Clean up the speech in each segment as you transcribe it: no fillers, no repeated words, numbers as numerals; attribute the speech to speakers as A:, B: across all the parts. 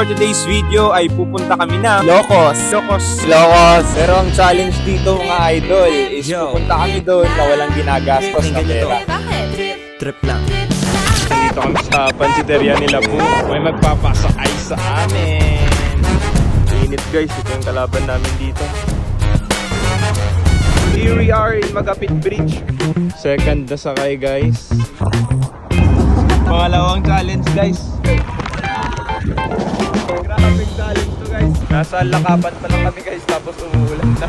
A: for today's video ay pupunta kami na
B: Ilocos.
A: Ilocos. Pero ang challenge dito mga idol is pupunta kami doon na walang ginagastos na pera.
B: Trip lang.
A: Dito kami sa pansiteria nila po. May magpapasakay sa amin. Init guys, ito yung kalaban namin dito. Here we are in Magapit Bridge. Second na sakay guys. Pangalawang challenge guys. Grabe challenge to guys. Nasa lakapan pa lang kami guys tapos umuulan na.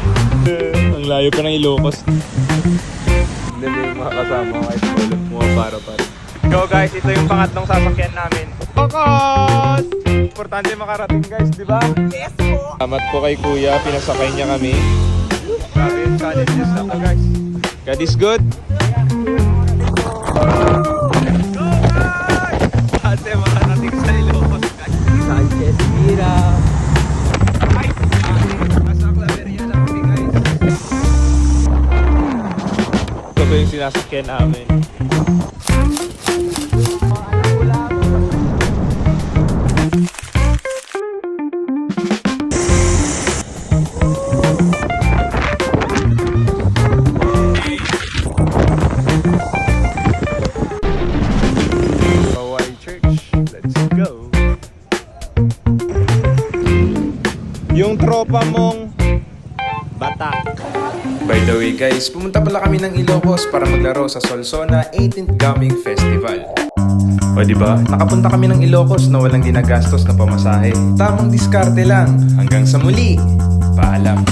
A: Ang layo pa ng Ilocos. Hindi yung mga kasama kahit tulog mga para. So guys, ito yung pangatlong sasakyan namin. Ilocos! Importante makarating guys, di ba?
B: Yes po.
A: Salamat po kay Kuya, pinasakay niya kami. Grabe yung challenges na to guys. God is good. Ate, makarating sa Ilocos guys.
B: Sanchez Mira.
A: Ay! Nasa Claveria lang kami guys. Ito ba yung sinasakyan namin? Yung tropa mong Batak.
C: By the way guys, pumunta pala kami ng Ilocos para maglaro sa Solsona 18th Gaming Festival. O diba, nakapunta kami ng Ilocos na walang ginagastos na pamasahe. Tamang diskarte lang. Hanggang sa muli, paalam.